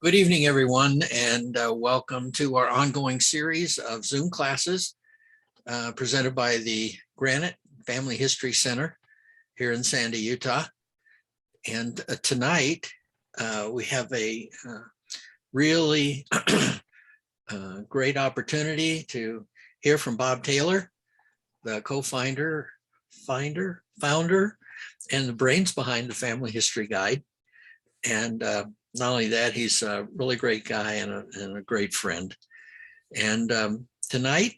Good evening, everyone, and welcome to our ongoing series of Zoom classes presented by the Granite Family History Center here in Sandy, Utah. And tonight we have a really great opportunity to hear from Bob Taylor, the co-founder, founder, and the brains behind the Family History Guide. And not only that, he's a really great guy and a great friend. And tonight,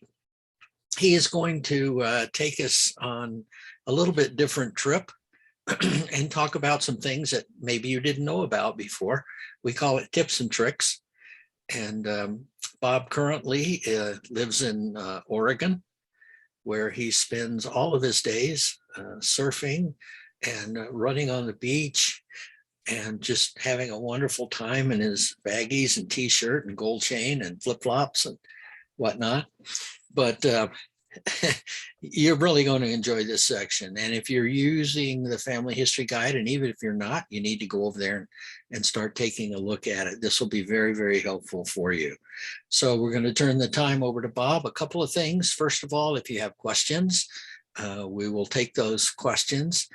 he is going to take us on a little bit different trip and talk about some things that maybe you didn't know about before. We call it tips and tricks. And Bob currently lives in Oregon, where he spends all of his days surfing and running on the beach and just having a wonderful time in his baggies and t-shirt and gold chain and flip-flops and whatnot. But you're really going to enjoy this section. And if you're using the Family History Guide, and even if you're not, you need to go over there and start taking a look at it. This will be very, very helpful for you. So we're going to turn the time over to Bob. A couple of things. First of all, if you have questions, we will take those questions.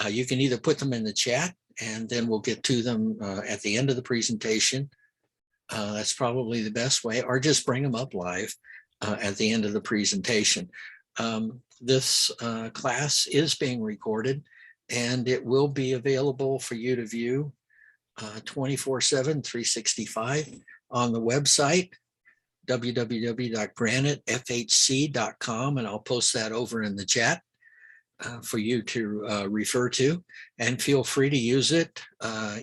You can either put them in the chat, and then we'll get to them at the end of the presentation. That's probably the best way, or just bring them up live at the end of the presentation. This class is being recorded, and it will be available for you to view 24/7, 365 on the website, www.granitefhc.com, and I'll post that over in the chat for you to refer to, and feel free to use it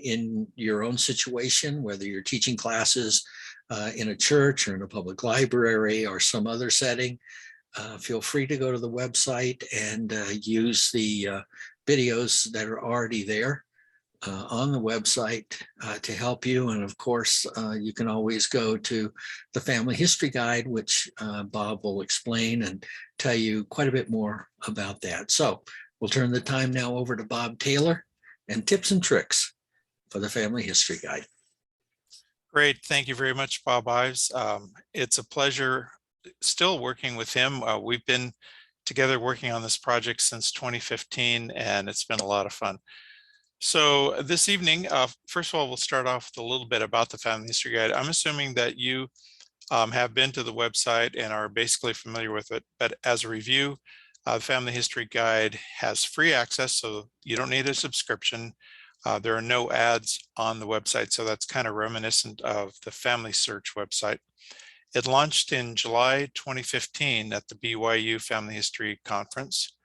in your own situation, whether you're teaching classes in a church or in a public library or some other setting. Feel free to go to the website and use the videos that are already there on the website to help you. And of course, you can always go to the Family History Guide, which Bob will explain and tell you quite a bit more about that. So we'll turn the time now over to Bob Taylor and tips and tricks for the Family History Guide. Great. Thank you very much, Bob Ives. It's a pleasure still working with him. We've been together working on this project since 2015, and it's been a lot of fun. So this evening, first of all, we'll start off with a little bit about the Family History Guide. I'm assuming that you have been to the website and are basically familiar with it, but as a review, Family History Guide has free access, so you don't need a subscription. There are no ads on the website, so that's kind of reminiscent of the Family Search website. It launched in July 2015 at the BYU Family History Conference.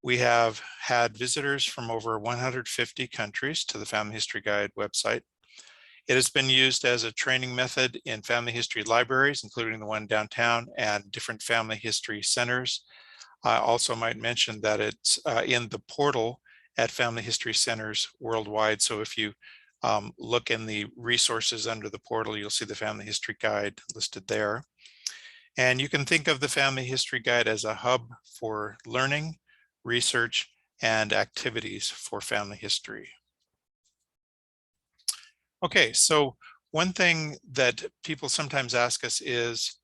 We have had visitors from over 150 countries to the Family History Guide website. It has been used as a training method in family history libraries, including the one downtown, and different family history centers. I also might mention that it's in the portal at family history centers worldwide. So if you look in the resources under the portal, you'll see the Family History Guide listed there. And you can think of the Family History Guide as a hub for learning, research, and activities for family history. Okay, so one thing that people sometimes ask us is,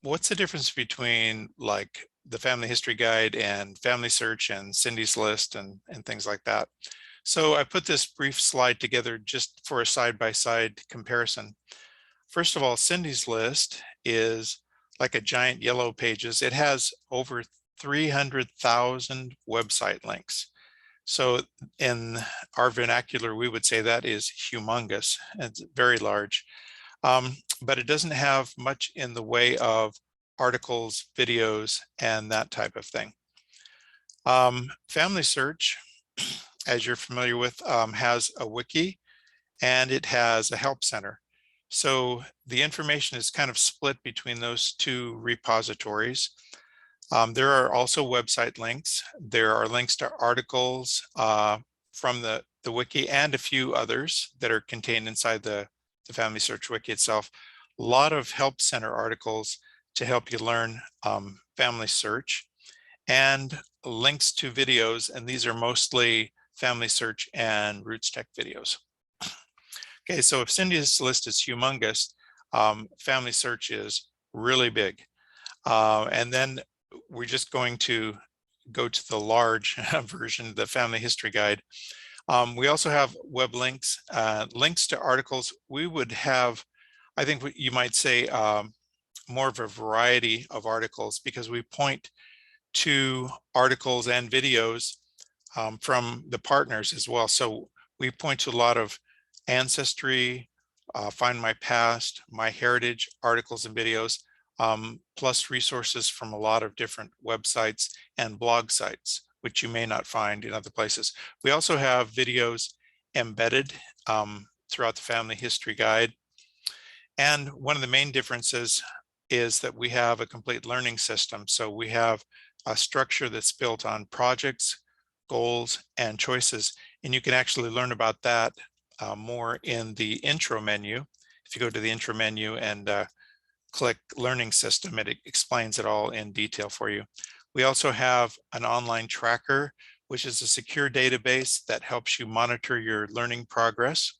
what's the difference between like the Family History Guide and Family Search and Cindy's List and things like that? So I put this brief slide together just for a side-by-side comparison. First of all, Cindy's List is like a giant yellow pages. It has over 300,000 website links. So in our vernacular, we would say that is humongous. It's very large, but it doesn't have much in the way of articles, videos, and that type of thing. Family Search, as you're familiar with, has a wiki and it has a help center. So the information is kind of split between those two repositories. There are also website links. There are links to articles from the wiki and a few others that are contained inside the Family Search wiki itself. A lot of help center articles to help you learn Family Search, and links to videos, and these are mostly Family Search and RootsTech videos. Okay, so if Cindy's list is humongous, Family Search is really big. And then we're just going to go to the large version, the Family History Guide. We also have web links, links to articles. We would have, I think what you might say, more of a variety of articles, because we point to articles and videos from the partners as well. So we point to a lot of Ancestry, Find My Past, My Heritage articles and videos, plus resources from a lot of different websites and blog sites, which you may not find in other places. We also have videos embedded throughout the Family History Guide. And one of the main differences is that we have a complete learning system. So we have a structure that's built on projects, goals, and choices. And you can actually learn about that more in the intro menu. If you go to the intro menu and click Learning System, it explains it all in detail for you. We also have an online tracker, which is a secure database that helps you monitor your learning progress.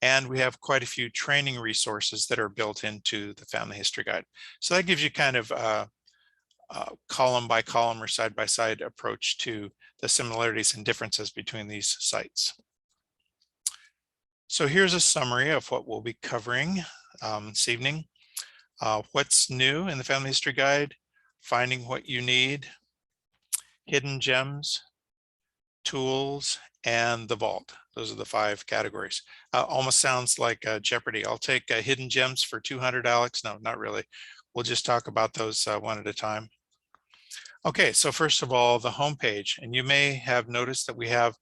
And we have quite a few training resources that are built into the Family History Guide. So that gives you kind of a column by column or side by side approach to the similarities and differences between these sites. So here's a summary of what we'll be covering this evening. What's new in the Family History Guide, finding what you need, hidden gems, tools, and the vault. Those are the 5 categories. Almost sounds like Jeopardy. I'll take hidden gems for 200, Alex. No, not really. We'll just talk about those one at a time. Okay, so first of all, the homepage. And you may have noticed that we have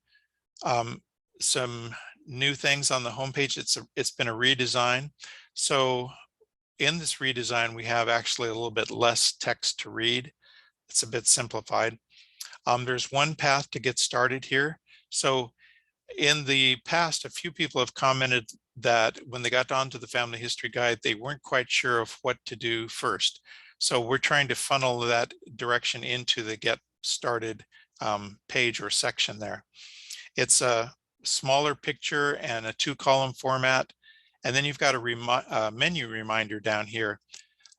some new things on the homepage. It's been a redesign. So in this redesign, we have actually a little bit less text to read. It's a bit simplified. There's one path to get started here. So in the past, a few people have commented that when they got onto the Family History Guide, they weren't quite sure of what to do first. So we're trying to funnel that direction into the Get Started page or section there. It's a smaller picture and a 2-column format. And then you've got a menu reminder down here.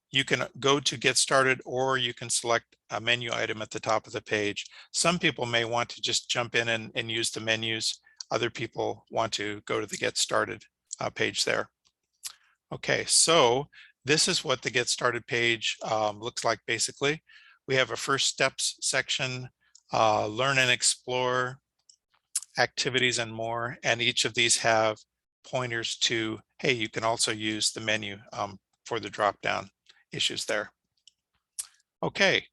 You can go to Get Started, or you can select a menu item at the top of the page. Some people may want to just jump in and use the menus. Other people want to go to the Get Started page there. Okay, so this is what the Get Started page looks like basically. We have a first steps section, learn and explore, activities and more. And each of these have pointers to, hey, you can also use the menu for the drop-down issues there. Okay,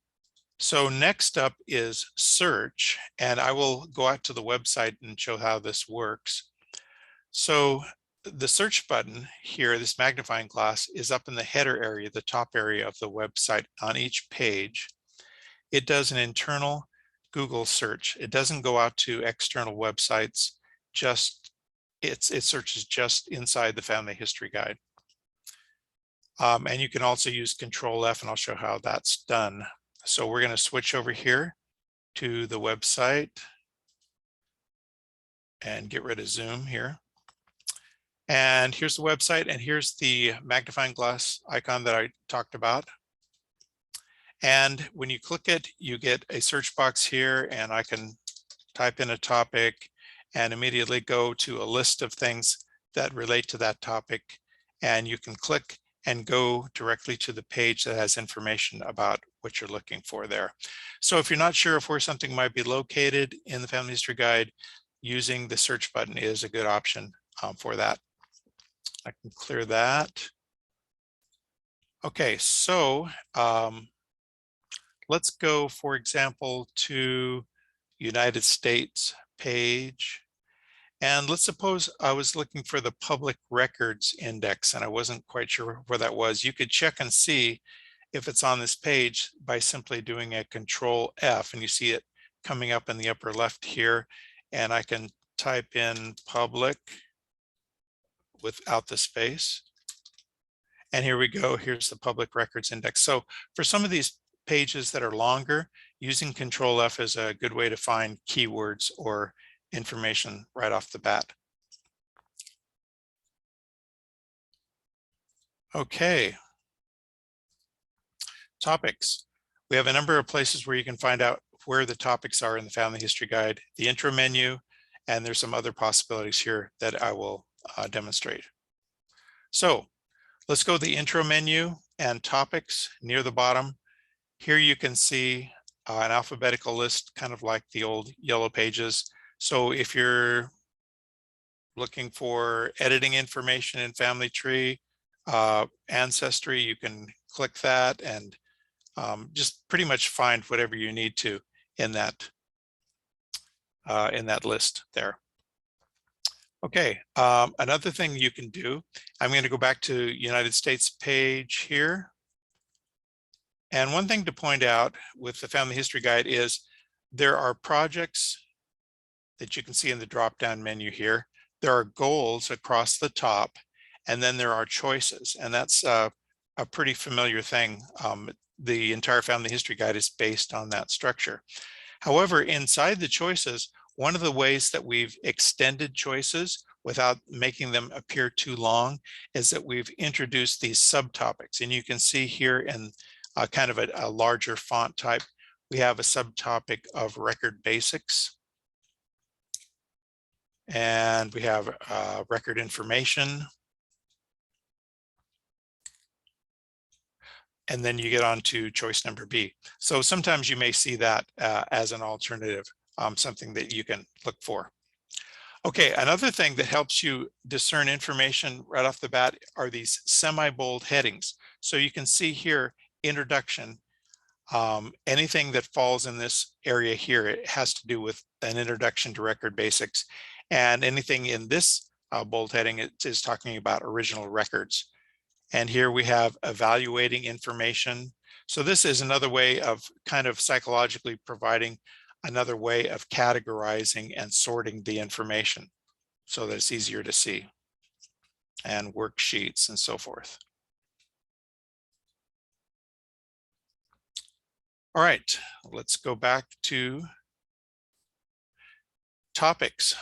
so next up is search, and I will go out to the website and show how this works. So the search button here, this magnifying glass, is up in the header area, the top area of the website on each page. It does an internal Google search. It doesn't go out to external websites, just it searches just inside the Family History Guide. And you can also use Control F, and I'll show how that's done. So we're going to switch over here to the website and get rid of Zoom here. And here's the website, and here's the magnifying glass icon that I talked about. And when you click it, you get a search box here, and I can type in a topic and immediately go to a list of things that relate to that topic. And you can click and go directly to the page that has information about what you're looking for there. So if you're not sure of where something might be located in the Family History Guide, using the search button is a good option for that. I can clear that. Okay, so let's go, for example, to United States page. And let's suppose I was looking for the public records index and I wasn't quite sure where that was. You could check and see if it's on this page by simply doing a Control F, and you see it coming up in the upper left here. And I can type in public without the space. And here we go. Here's the public records index. So for some of these pages that are longer, using Control F is a good way to find keywords or information right off the bat. Okay. Topics. We have a number of places where you can find out where the topics are in the Family History Guide, the intro menu, and there's some other possibilities here that I will demonstrate. So let's go to the intro menu and topics near the bottom. Here you can see an alphabetical list, kind of like the old yellow pages. So if you're looking for editing information in Family Tree, Ancestry, you can click that and just pretty much find whatever you need to in that list there. Okay, another thing you can do, I'm going to go back to United States page here. And one thing to point out with the Family History Guide is there are projects that you can see in the drop-down menu here. There are goals across the top, and then there are choices, and that's a pretty familiar thing. The entire Family History Guide is based on that structure. However, inside the choices, one of the ways that we've extended choices without making them appear too long is that we've introduced these subtopics. And you can see here in kind of a larger font type, we have a subtopic of record basics. And we have record information. And then you get on to choice number B. So sometimes you may see that as an alternative, something that you can look for. Okay, another thing that helps you discern information right off the bat are these semi-bold headings. So you can see here, introduction, anything that falls in this area here, it has to do with an introduction to record basics. And anything in this bold heading, it is talking about original records. And here we have evaluating information. So this is another way of kind of psychologically providing another way of categorizing and sorting the information so that it's easier to see, and worksheets and so forth. All right, let's go back to topics.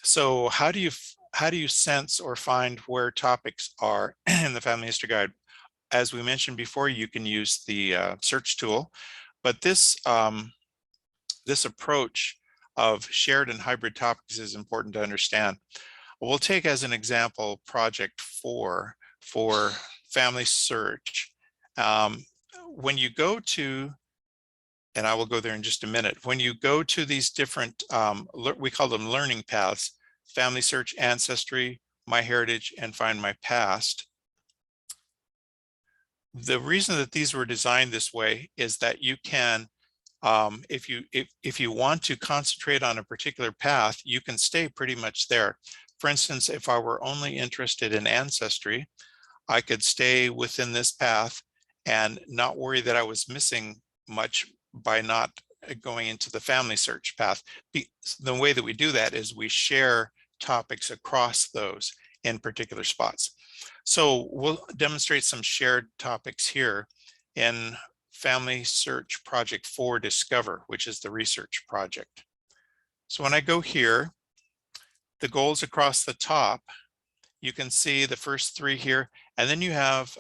So how do you sense or find where topics are in the Family History Guide? As we mentioned before, you can use the search tool, but this this approach of shared and hybrid topics is important to understand. We'll take as an example project 4 for family search. When you go to, and I will go there in just a minute, when you go to these different, we call them learning paths, Family Search, Ancestry, MyHeritage, and Find My Past. The reason that these were designed this way is that you can, if you want to concentrate on a particular path, you can stay pretty much there. For instance, if I were only interested in Ancestry, I could stay within this path and not worry that I was missing much by not going into the Family Search path. The way that we do that is we share topics across those in particular spots. So we'll demonstrate some shared topics here in Family Search Project 4 Discover, which is the research project. So when I go here, the goals across the top, you can see the first 3 here, and then you have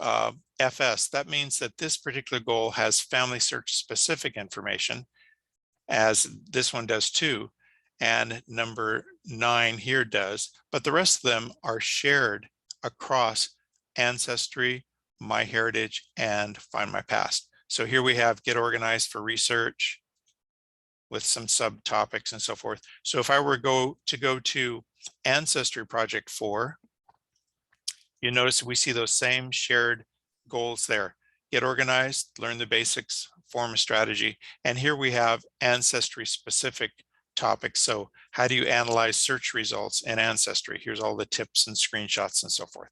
FS. That means that this particular goal has Family Search specific information, as this one does too, and number 9 here does, but the rest of them are shared across Ancestry, MyHeritage, and Find My Past. So here we have Get Organized for Research with some subtopics and so forth. So if I were to go to Ancestry Project 4, you notice we see those same shared goals there. Get organized, learn the basics, form a strategy. And here we have Ancestry specific topics. So how do you analyze search results in Ancestry? Here's all the tips and screenshots and so forth.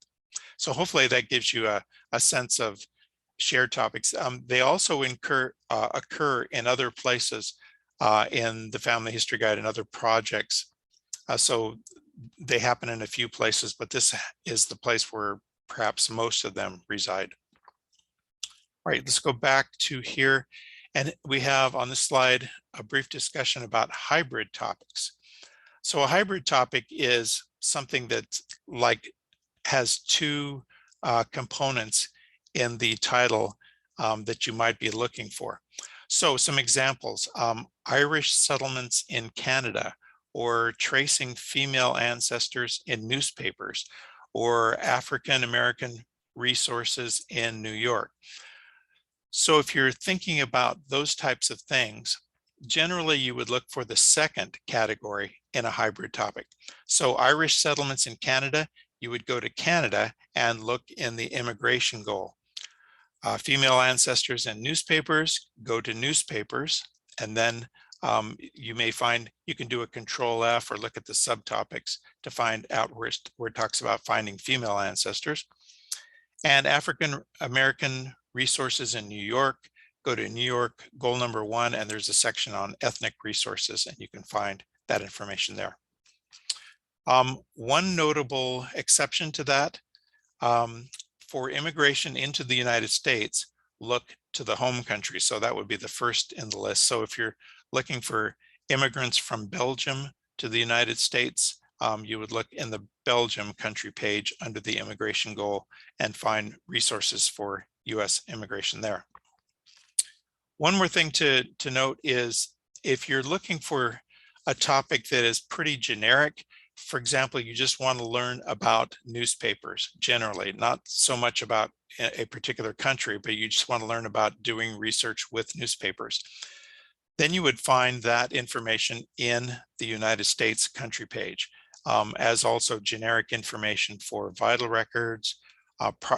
So hopefully that gives you a sense of shared topics. They also occur in other places in the Family History Guide and other projects. So they happen in a few places, but this is the place where perhaps most of them reside. All right, let's go back to here. And we have on this slide a brief discussion about hybrid topics. So a hybrid topic is something that has 2 components in the title that you might be looking for. So some examples, Irish settlements in Canada, or tracing female ancestors in newspapers, or African American resources in New York. So if you're thinking about those types of things, generally you would look for the second category in a hybrid topic. So Irish settlements in Canada, you would go to Canada and look in the immigration goal. Female ancestors in newspapers, go to newspapers, and then you may find you can do a Control F or look at the subtopics to find out where it talks about finding female ancestors. And African American resources in New York, go to New York goal number 1, and there's a section on ethnic resources, and you can find that information there. One notable exception to that, for immigration into the United States, look to the home country. So that would be the first in the list. So if you're looking for immigrants from Belgium to the United States, you would look in the Belgium country page under the immigration goal and find resources for US immigration there. One more thing to note is if you're looking for a topic that is pretty generic, for example, you just want to learn about newspapers generally, not so much about a particular country, but you just want to learn about doing research with newspapers, then you would find that information in the United States country page, as also generic information for vital records,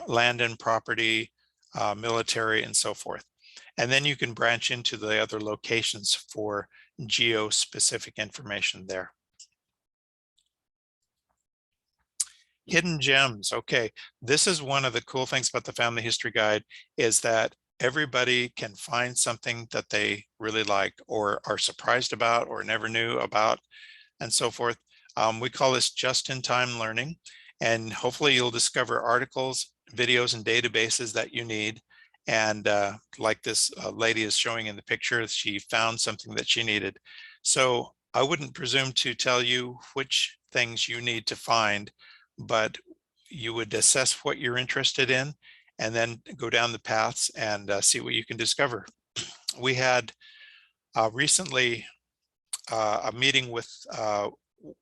land and property, military, and so forth. And then you can branch into the other locations for geo-specific information there. Hidden gems. Okay, this is one of the cool things about the Family History Guide, is that everybody can find something that they really like or are surprised about or never knew about and so forth. We call this just-in-time learning, and hopefully you'll discover articles, videos, and databases that you need. And like this lady is showing in the picture, she found something that she needed. So I wouldn't presume to tell you which things you need to find, but you would assess what you're interested in and then go down the paths and see what you can discover. We had recently a meeting with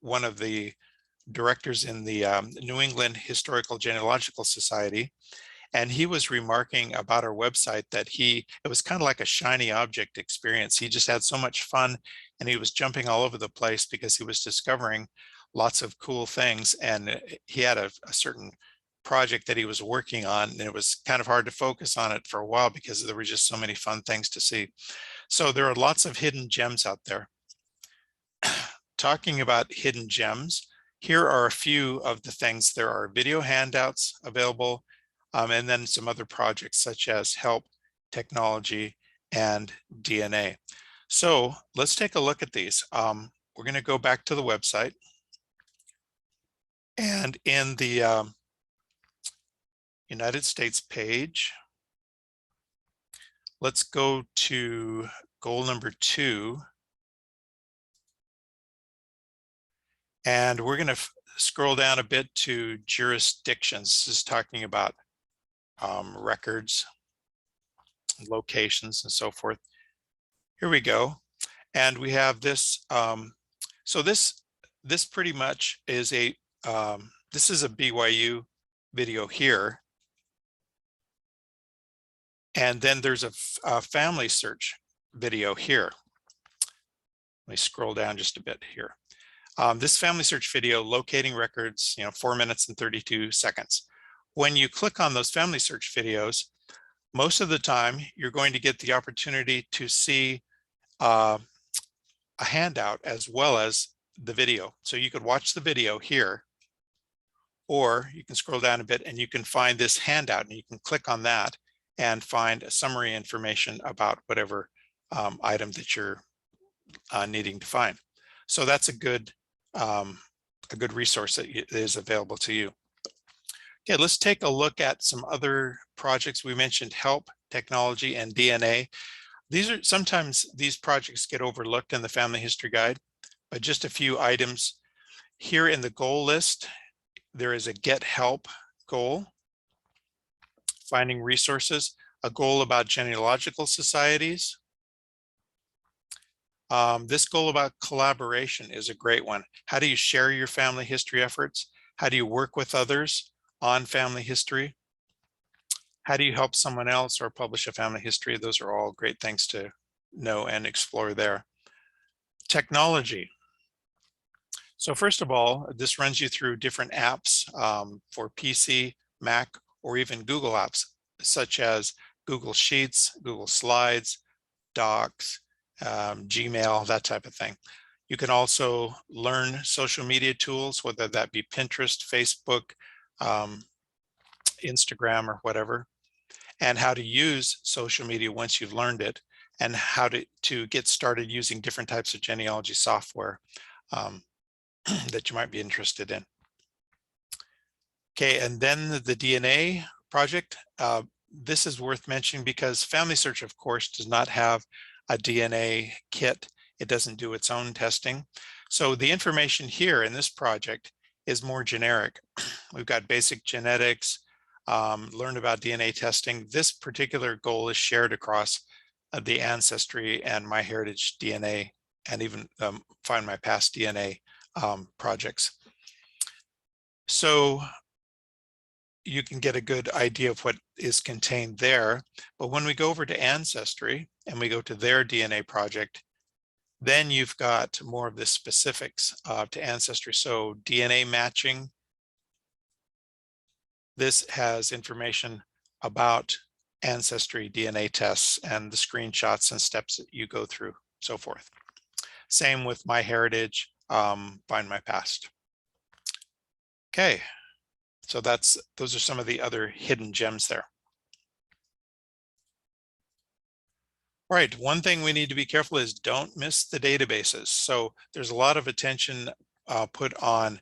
one of the directors in the New England Historical Genealogical Society, and he was remarking about our website that it was kind of like a shiny object experience. He just had so much fun, and he was jumping all over the place because he was discovering lots of cool things. And he had a certain project that he was working on, and it was kind of hard to focus on it for a while because there were just so many fun things to see. So there are lots of hidden gems out there. Talking about hidden gems, here are a few of the things. There are video handouts available, and then some other projects such as HELP, technology, and DNA. So let's take a look at these. We're going to go back to the website. And in the United States page, let's go to goal number 2. And we're going to scroll down a bit to jurisdictions. This is talking about records, locations, and so forth. Here we go. And we have this. So this pretty much is this is a BYU video here. And then there's a family search video here. Let me scroll down just a bit here. This family search video, locating records, 4 minutes and 32 seconds. When you click on those family search videos, most of the time you're going to get the opportunity to see a handout as well as the video. So you could watch the video here, or you can scroll down a bit and you can find this handout, and you can click on that and find summary information about whatever item that you're needing to find. So that's a good resource that is available to you. Okay, let's take a look at some other projects. We mentioned HELP, technology, and DNA. Sometimes these projects get overlooked in the Family History Guide, but just a few items. Here in the goal list, there is a Get Help goal. finding resources, a goal about genealogical societies. This goal about collaboration is a great one. How do you share your family history efforts? How do you work with others on family history? How do you help someone else or publish a family history? Those are all great things to know and explore there. Technology. So first of all, this runs you through different apps for PC, Mac, or even Google apps, such as Google Sheets, Google Slides, Docs, Gmail, that type of thing. You can also learn social media tools, whether that be Pinterest, Facebook, Instagram, or whatever, and how to use social media once you've learned it, and how to get started using different types of genealogy software that you might be interested in. Okay, and then the DNA project. This is worth mentioning because Family Search, of course, does not have a DNA kit. It doesn't do its own testing. So the information here in this project is more generic. We've got basic genetics, learn about DNA testing. This particular goal is shared across the Ancestry and MyHeritage DNA, and even Find My Past DNA projects. So you can get a good idea of what is contained there. But when we go over to Ancestry and we go to their DNA project, then you've got more of the specifics to Ancestry. So DNA matching. This has information about Ancestry DNA tests and the screenshots and steps that you go through, so forth. Same with MyHeritage, Find My Past. Okay, so those are some of the other hidden gems there. Right, one thing we need to be careful is don't miss the databases. So there's a lot of attention put on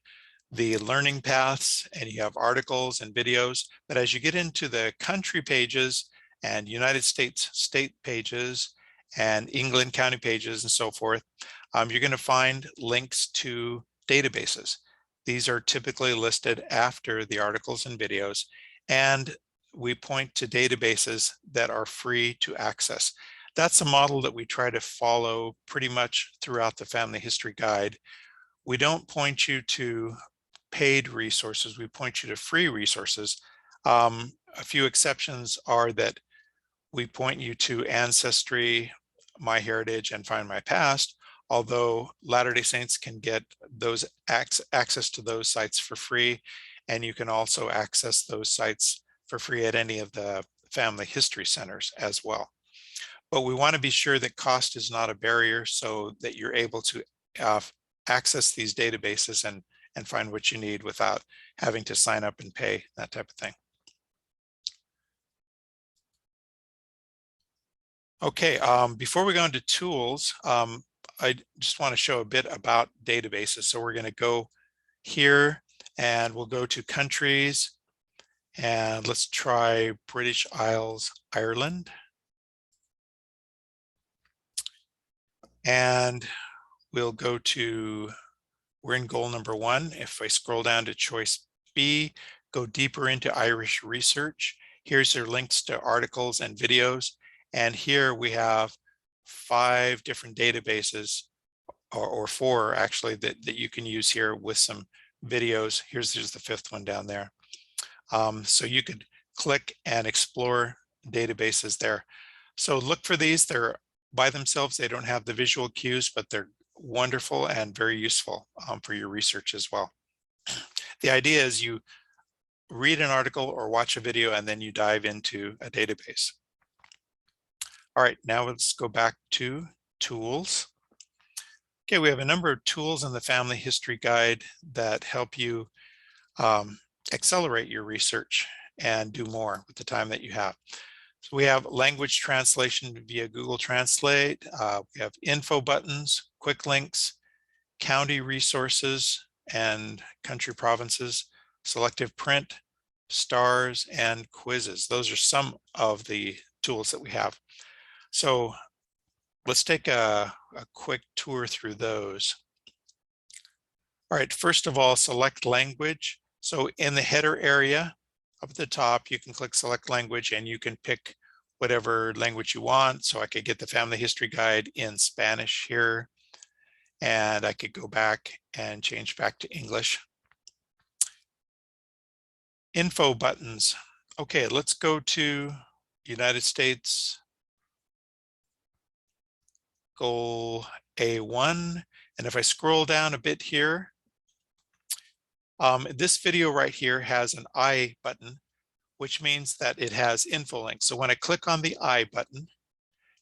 the learning paths, and you have articles and videos, but as you get into the country pages and United States state pages and England county pages and so forth, you're going to find links to databases. These are typically listed after the articles and videos, and we point to databases that are free to access. That's a model that we try to follow pretty much throughout the Family History Guide. We don't point you to paid resources, we point you to free resources. A few exceptions are that we point you to Ancestry, MyHeritage, and Find My Past, although Latter-day Saints can get those access to those sites for free, and you can also access those sites for free at any of the family history centers as well. But we want to be sure that cost is not a barrier so that you're able to access these databases and find what you need without having to sign up and pay, that type of thing. Okay, before we go into tools, I just want to show a bit about databases. So we're going to go here and we'll go to countries, and let's try British Isles, Ireland. And we'll go to, we're in goal number 1. If I scroll down to choice B, go deeper into Irish research. Here's your links to articles and videos. And here we have 5 different databases, or 4 actually, that you can use here with some videos. Here's the 5th one down there. So you could click and explore databases there. So look for these. They're by themselves, they don't have the visual cues, but they're wonderful and very useful for your research as well. The idea is you read an article or watch a video and then you dive into a database. All right, now let's go back to tools. Okay, we have a number of tools in the Family History Guide that help you accelerate your research and do more with the time that you have. So we have language translation via Google Translate. We have info buttons, quick links, county resources and country provinces, selective print, stars, and quizzes. Those are some of the tools that we have. So let's take a quick tour through those. All right, first of all, select language. So in the header area, Up at the top, you can click select language and you can pick whatever language you want. So I could get the family history guide in Spanish here, and I could go back and change back to English. Info buttons. Okay, let's go to United States goal A1. And if I scroll down a bit here, this video right here has an I button, which means that it has info links. So when I click on the I button,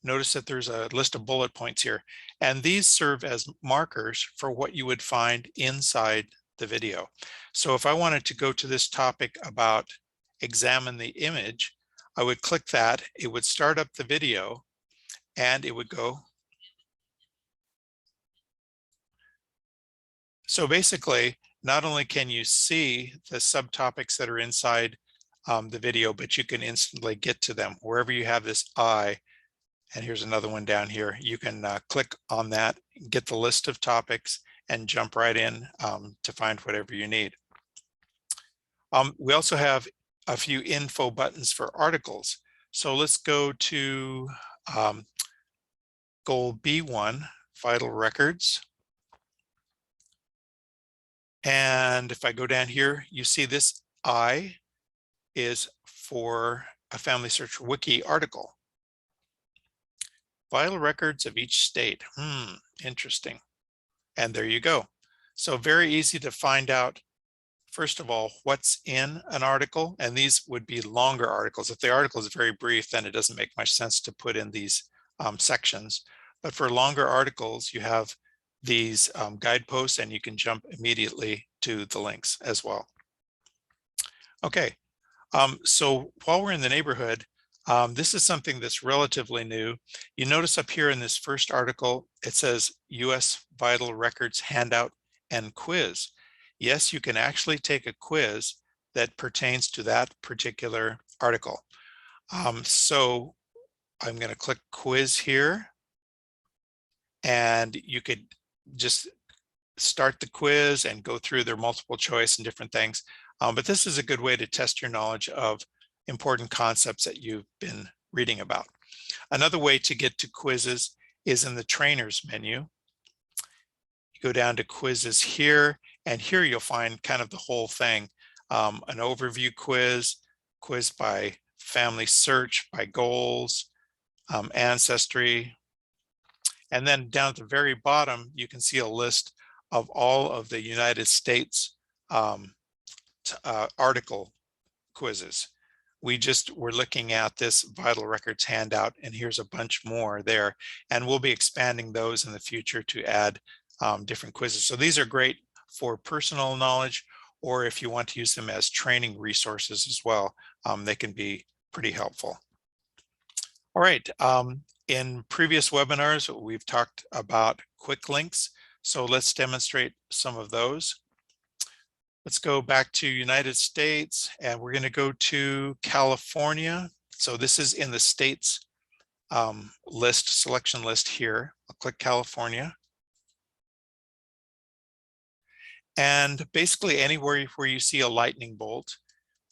notice that there's a list of bullet points here, and these serve as markers for what you would find inside the video. So if I wanted to go to this topic about examine the image, I would click that, it would start up the video, and it would go. So basically, not only can you see the subtopics that are inside the video, but you can instantly get to them wherever you have this I. And here's another one down here. You can click on that, get the list of topics, and jump right in to find whatever you need. We also have a few info buttons for articles. So let's go to goal B1, vital records. And if I go down here, you see this I is for a Family Search Wiki article. Vital records of each state. Interesting. And there you go. So very easy to find out, first of all, what's in an article. And these would be longer articles. If the article is very brief, then it doesn't make much sense to put in these sections. But for longer articles, you have these guideposts, and you can jump immediately to the links as well. Okay, so while we're in the neighborhood, this is something that's relatively new. You notice up here in this first article, it says U.S. Vital Records Handout and Quiz. Yes, you can actually take a quiz that pertains to that particular article. So I'm going to click quiz here, and you could just start the quiz and go through their multiple choice and different things. But this is a good way to test your knowledge of important concepts that you've been reading about. Another way to get to quizzes is in the trainers menu. You go down to quizzes here, and here you'll find kind of the whole thing. An overview quiz, quiz by family search, by goals, ancestry. And then down at the very bottom, you can see a list of all of the United States article quizzes. We're looking at this Vital Records handout, and here's a bunch more there. And we'll be expanding those in the future to add different quizzes. So these are great for personal knowledge, or if you want to use them as training resources as well, they can be pretty helpful. All right. In previous webinars, we've talked about quick links. So let's demonstrate some of those. Let's go back to United States, and we're going to go to California. So this is in the states selection list here. I'll click California. And basically anywhere where you see a lightning bolt,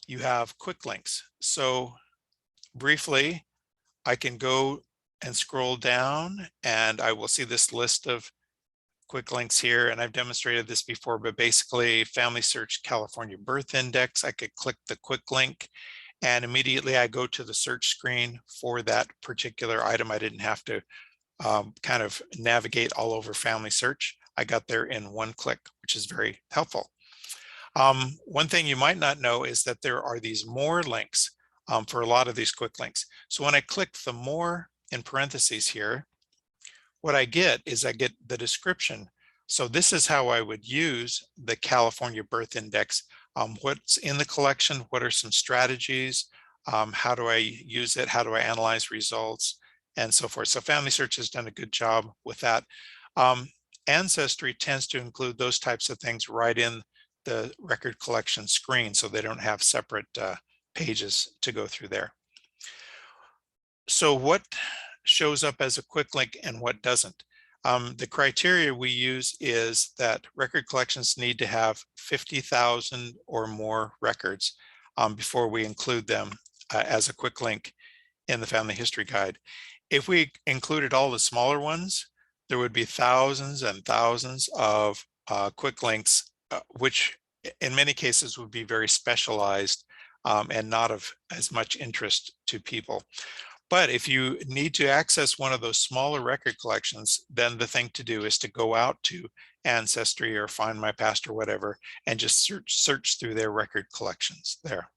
you have quick links. So briefly, I can go and scroll down, and I will see this list of quick links here. And I've demonstrated this before, but basically Family Search California Birth Index, I could click the quick link, and immediately I go to the search screen for that particular item. I didn't have to kind of navigate all over Family Search. I got there in one click, which is very helpful. One thing you might not know is that there are these more links for a lot of these quick links. So when I click the more in parentheses here, what I get is I get the description. So this is how I would use the California Birth Index. What's in the collection? What are some strategies? How do I use it? How do I analyze results? And so forth. So Family Search has done a good job with that. Ancestry tends to include those types of things right in the record collection screen, so they don't have separate pages to go through there. So what shows up as a quick link and what doesn't? The criteria we use is that record collections need to have 50,000 or more records. before we include them as a quick link in the family history guide. If we included all the smaller ones, there would be thousands and thousands of quick links, which in many cases would be very specialized and not of as much interest to people. But if you need to access one of those smaller record collections, then the thing to do is to go out to Ancestry or Find My Past or whatever, and just search through their record collections there.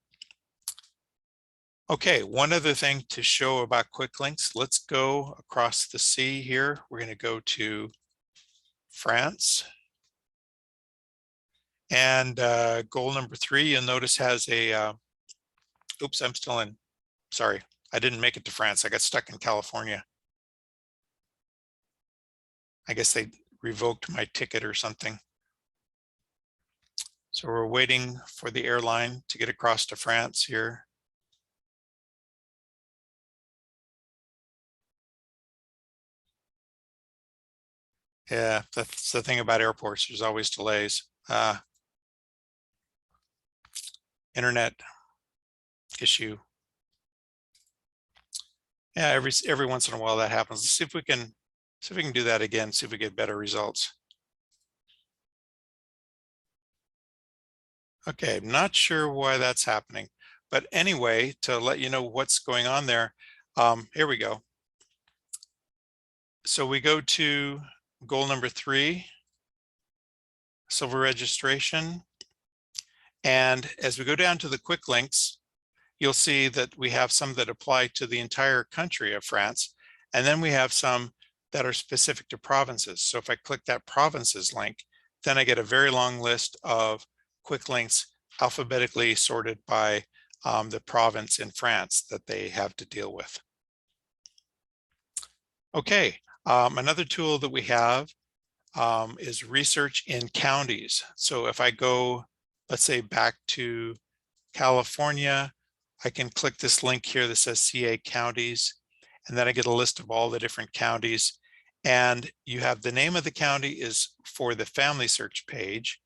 Okay, one other thing to show about quick links. Let's go across the sea here. We're going to go to France. And goal number 3, you'll notice has a, oops, I'm still in, sorry, I didn't make it to France. I got stuck in California. I guess they revoked my ticket or something. So we're waiting for the airline to get across to France here. Yeah, that's the thing about airports. There's always delays. Internet issue. Yeah, every once in a while that happens. Let's see if we can do that again, see if we get better results. Okay, I'm not sure why that's happening, but anyway, to let you know what's going on there, here we go. So we go to goal number 3, silver registration. And as we go down to the quick links, you'll see that we have some that apply to the entire country of France. And then we have some that are specific to provinces. So if I click that provinces link, then I get a very long list of quick links alphabetically sorted by the province in France that they have to deal with. Okay, another tool that we have is research in counties. So if I go, let's say, back to California, I can click this link here that says CA counties, and then I get a list of all the different counties. And you have the name of the county is for the family search page,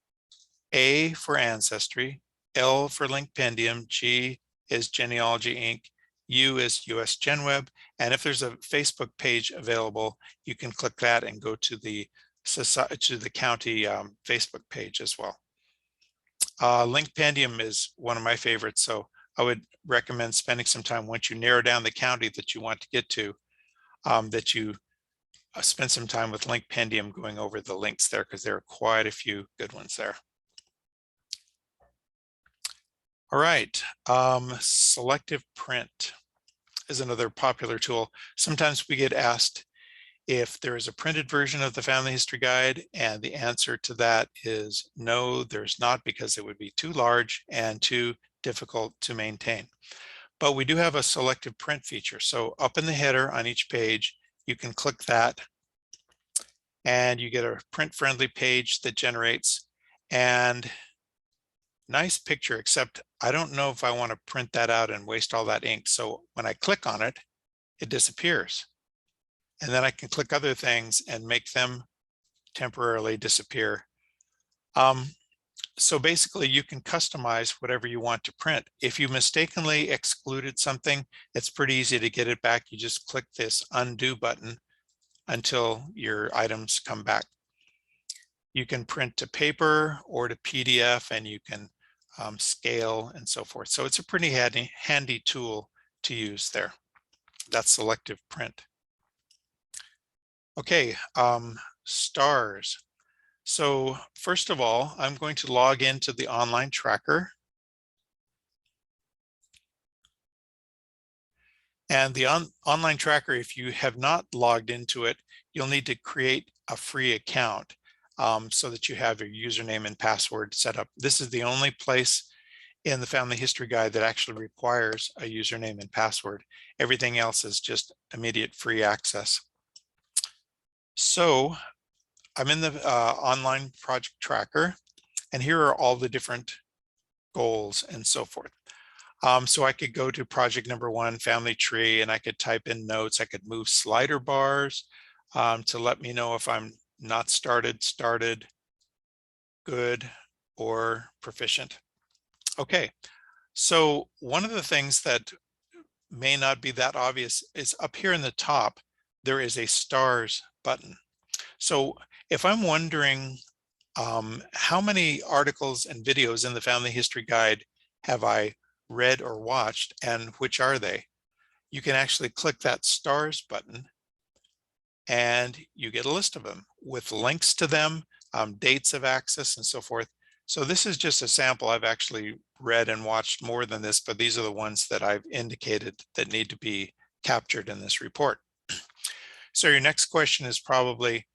A for Ancestry, L for Linkpendium, G is Genealogy Inc., U is US GenWeb, and if there's a Facebook page available, you can click that and go to the county Facebook page as well. Linkpendium is one of my favorites, so I would recommend spending some time once you narrow down the county that you want to get to, that you spend some time with Linkpendium going over the links there, because there are quite a few good ones there. All right, selective print is another popular tool. Sometimes we get asked if there is a printed version of the family history guide, and the answer to that is no, there's not, because it would be too large and too difficult to maintain. But we do have a selective print feature. So up in the header on each page, you can click that and you get a print friendly page that generates, and nice picture, except I don't know if I want to print that out and waste all that ink. So when I click on it, it disappears. And then I can click other things and make them temporarily disappear. So basically you can customize whatever you want to print. If you mistakenly excluded something, it's pretty easy to get it back. You just click this undo button until your items come back. You can print to paper or to PDF, and you can scale and so forth. So it's a pretty handy tool to use there. That's selective print. Okay, stars. So first of all, I'm going to log into the online tracker. And the online tracker, if you have not logged into it, you'll need to create a free account so that you have your username and password set up. This is the only place in the family history guide that actually requires a username and password. Everything else is just immediate free access. So I'm in the online project tracker, and here are all the different goals and so forth. So I could go to project number 1, family tree, and I could type in notes. I could move slider bars to let me know if I'm not started, good, or proficient. Okay, So one of the things that may not be that obvious is up here in the top, there is a stars button. So if I'm wondering how many articles and videos in the Family History Guide have I read or watched, and which are they? You can actually click that stars button and you get a list of them with links to them, dates of access and so forth. So this is just a sample. I've actually read and watched more than this, but these are the ones that I've indicated that need to be captured in this report. So your next question is probably,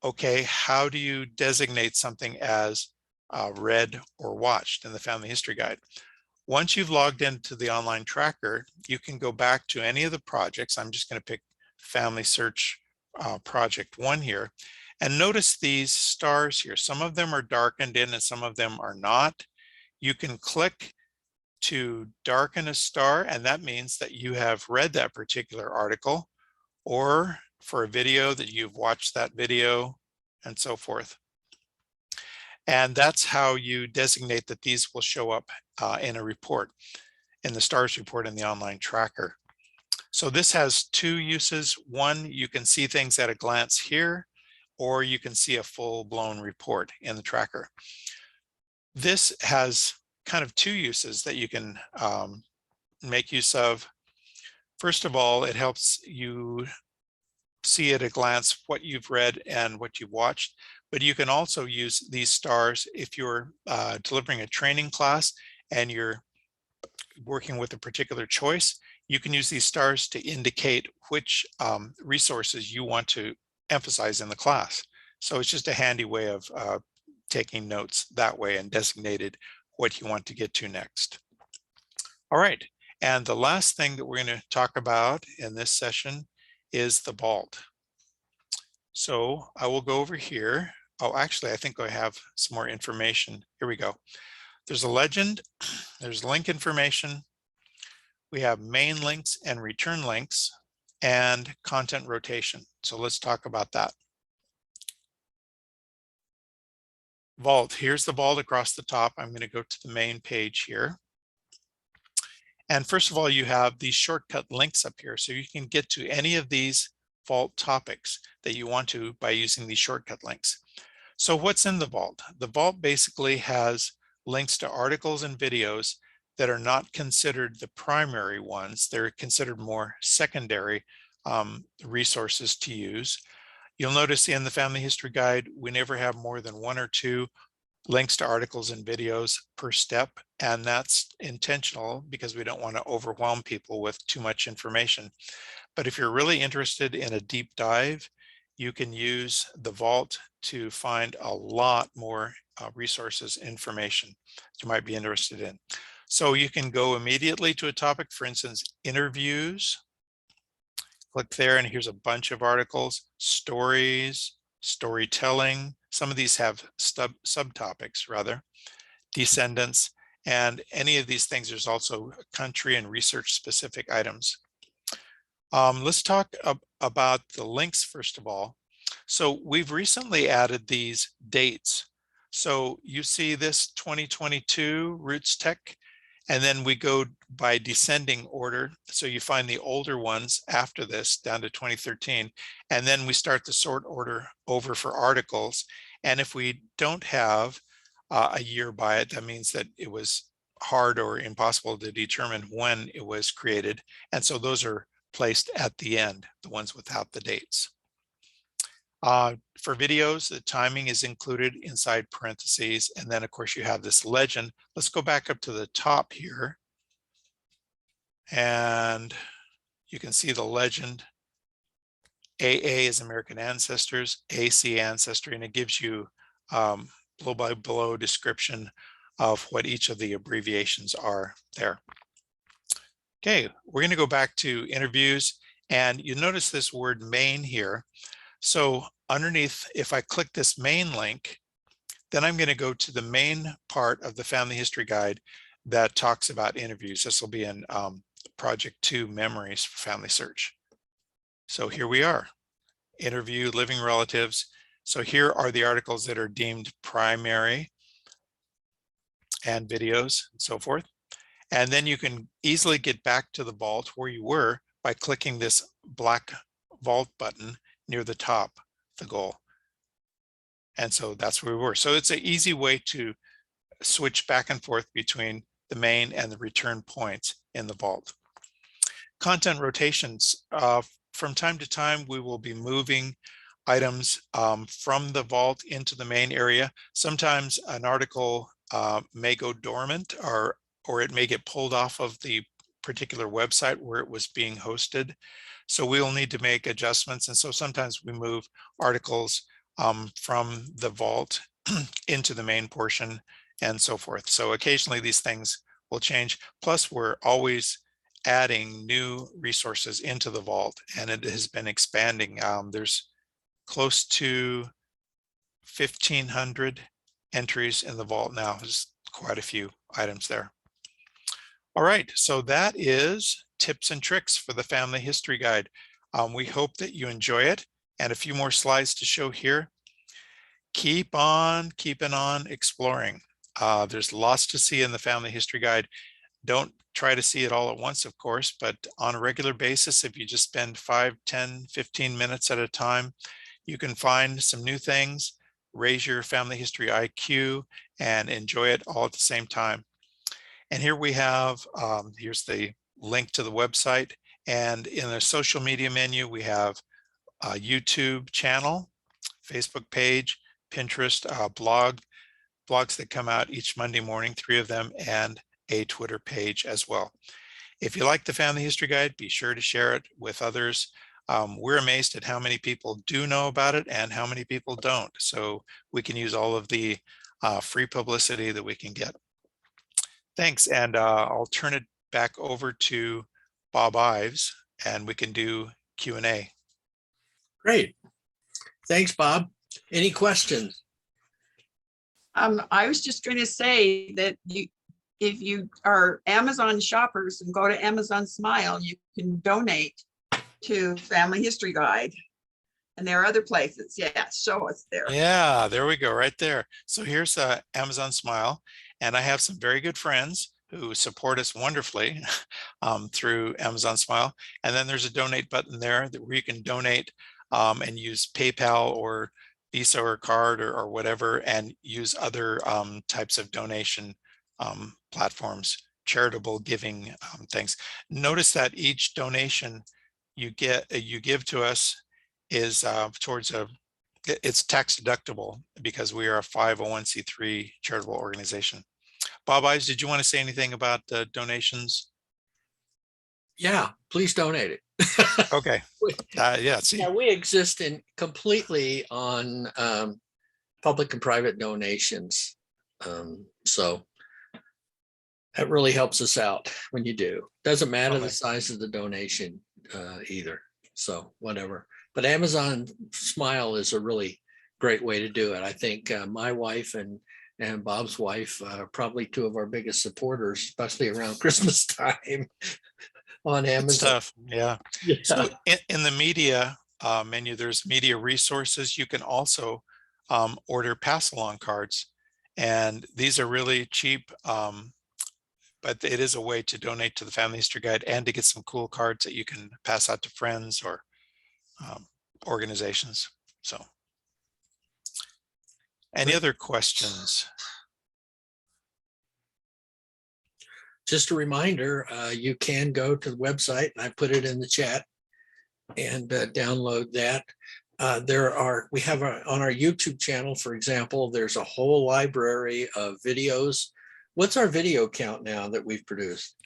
okay, how do you designate something as read or watched in the Family History Guide? Once you've logged into the online tracker, you can go back to any of the projects. I'm just going to pick Family Search Project 1 here. And notice these stars here. Some of them are darkened in and some of them are not. You can click to darken a star, and that means that you have read that particular article, or for a video that you've watched that video, and so forth. And that's how you designate that these will show up in a report, in the STARS report in the online tracker. So this has two uses. One, you can see things at a glance here, or you can see a full-blown report in the tracker. This has kind of two uses that you can make use of. First of all, it helps you see at a glance what you've read and what you've watched, but you can also use these stars if you're delivering a training class and you're working with a particular choice. You can use these stars to indicate which resources you want to emphasize in the class. So it's just a handy way of taking notes that way and designated what you want to get to next. All right, and the last thing that we're going to talk about in this session is the vault. So I will go over here. Oh, actually, I think I have some more information. Here we go. There's a legend, there's link information, we have main links and return links, and content rotation. So let's talk about that. Vault, here's the vault across the top. I'm going to go to the main page here. And first of all, you have these shortcut links up here. So you can get to any of these vault topics that you want to by using these shortcut links. So what's in the vault? The vault basically has links to articles and videos that are not considered the primary ones. They're considered more secondary resources to use. You'll notice in the Family History Guide, we never have more than one or two links to articles and videos per step, and that's intentional because we don't want to overwhelm people with too much information. But if you're really interested in a deep dive, you can use the vault to find a lot more resources, information you might be interested in. So you can go immediately to a topic, for instance, interviews. Click there and here's a bunch of articles, stories, storytelling. Some of these have subtopics rather, descendants, and any of these things. There's also country and research specific items. Let's talk about the links first of all. So we've recently added these dates. So you see this 2022 Roots Tech, and then we go by descending order. So you find the older ones after this down to 2013, and then we start the sort order over for articles. And if we don't have a year by it, that means that it was hard or impossible to determine when it was created. And so those are placed at the end, the ones without the dates. For videos, the timing is included inside parentheses. And then of course you have this legend. Let's go back up to the top here. And you can see the legend. AA is American Ancestors, AC Ancestry, and it gives you blow by blow description of what each of the abbreviations are there. Okay, we're going to go back to interviews, and you notice this word main here. So underneath, if I click this main link, then I'm going to go to the main part of the Family History Guide that talks about interviews. This will be in Project 2 Memories for Family Search. So here we are, interview living relatives. So here are the articles that are deemed primary and videos and so forth. And then you can easily get back to the vault where you were by clicking this black vault button near the top of the goal. And so that's where we were. So it's an easy way to switch back and forth between the main and the return points in the vault. Content rotations. From time to time, we will be moving items from the vault into the main area. Sometimes an article may go dormant, or it may get pulled off of the particular website where it was being hosted. So we'll need to make adjustments. And so sometimes we move articles from the vault into the main portion and so forth. So occasionally these things will change. Plus, we're always adding new resources into the vault, and it has been expanding. There's close to 1,500 entries in the vault now. There's quite a few items there. All right, so that is tips and tricks for the Family History Guide. We hope that you enjoy it, and a few more slides to show here. Keep on keeping on exploring. There's lots to see in the Family History Guide. Don't try to see it all at once, of course, but on a regular basis, if you just spend 5, 10, 15 minutes at a time, you can find some new things, raise your family history IQ, and enjoy it all at the same time. And here we have, here's the link to the website. And in the social media menu, we have a YouTube channel, Facebook page, Pinterest, blogs that come out each Monday morning, 3 of them, and a Twitter page as well. If you like the Family History Guide, be sure to share it with others. We're amazed at how many people do know about it and how many people don't. So we can use all of the free publicity that we can get. Thanks, and I'll turn it back over to Bob Ives, and we can do Q&A. Great. Thanks, Bob. Any questions? I was just going to say that if you are Amazon shoppers and go to Amazon Smile, you can donate to Family History Guide. And there are other places. Yeah, show us there. Yeah, there we go, right there. So here's Amazon Smile, and I have some very good friends who support us wonderfully through Amazon Smile. And then there's a donate button there where you can donate and use PayPal or Visa or card or whatever, and use other types of donation platforms, charitable giving things. Notice that each donation you give to us is towards it's tax deductible because we are a 501c3 charitable organization. Bob Ives, did you want to say anything about donations? Yeah, please donate it. Okay. Yeah. See. Yeah, we exist completely on public and private donations. So that really helps us out when you do. Doesn't matter the size of the donation either. So whatever. But Amazon Smile is a really great way to do it. I think my wife and Bob's wife are probably 2 of our biggest supporters, especially around Christmas time on Amazon. Stuff. Yeah. So in the media menu, there's media resources. You can also order pass-along cards, and these are really cheap, but it is a way to donate to the Family History Guide and to get some cool cards that you can pass out to friends or organizations. So any other questions? Just a reminder, you can go to the website, and I put it in the chat, and download that. We have on our YouTube channel, for example, there's a whole library of videos. What's our video count now that we've produced?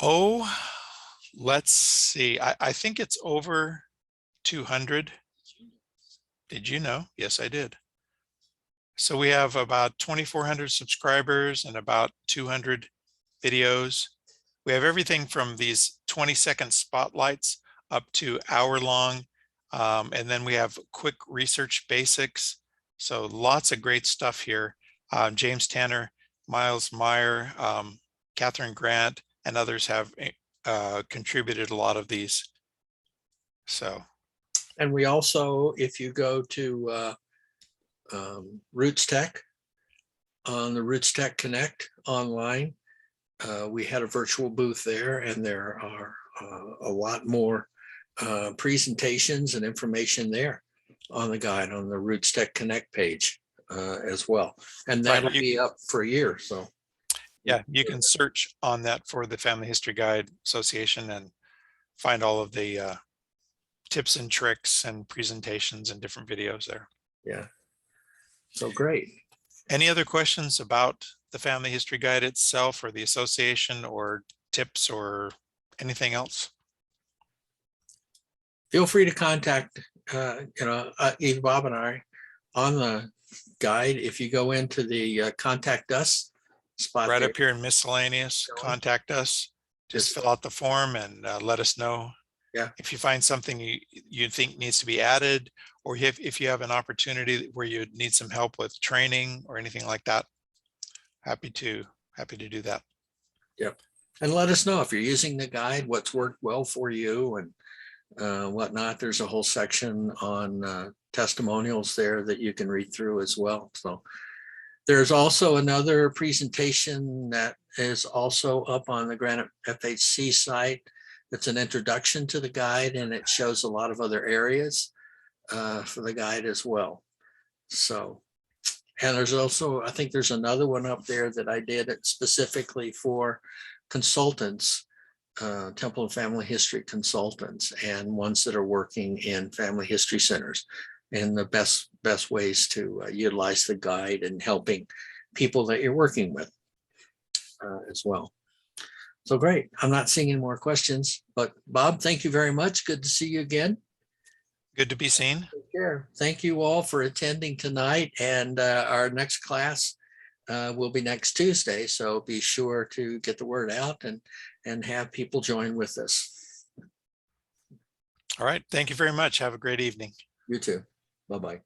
Oh, let's see. I think it's over 200. Did you know? Yes, I did. So we have about 2,400 subscribers and about 200 videos. We have everything from these 20-second spotlights up to hour-long. And then we have quick research basics. So lots of great stuff here. James Tanner, Miles Meyer, Catherine Grant, and others have contributed a lot of these. So. And we also, if you go to Roots Tech on the Roots Tech Connect online, we had a virtual booth there, and there are a lot more presentations and information there on the guide on the Roots Tech Connect page as well. And Right, that'll be up for a year. So yeah, you can search on that for the Family History Guide Association and find all of the tips and tricks and presentations and different videos there. yeah, so great. Any other questions about the Family History Guide itself or the association, or tips or anything else? Feel free to contact either Bob and I on the guide. If you go into the contact us spot Right there, up here in miscellaneous, contact us. Just Just- fill out the form and let us know. Yeah. If you find something you think needs to be added, or if you have an opportunity where you need some help with training or anything like that, happy to do that. and let us know if you're using the guide, what's worked well for you and whatnot. There's a whole section on testimonials there that you can read through as well. So there's also another presentation that is also up on the Granite FHC site. It's an introduction to the guide, and it shows a lot of other areas for the guide as well. So, and there's also, I think there's another one up there that I did it specifically for consultants, Temple and Family History consultants, and ones that are working in family history centers, and the best ways to utilize the guide and helping people that you're working with as well. So great. I'm not seeing any more questions, but Bob, thank you very much. Good to see you again. Good to be seen. Take care. Thank you all for attending tonight, and our next class will be next Tuesday. So be sure to get the word out and have people join with us. All right. Thank you very much. Have a great evening. You too. Bye-bye.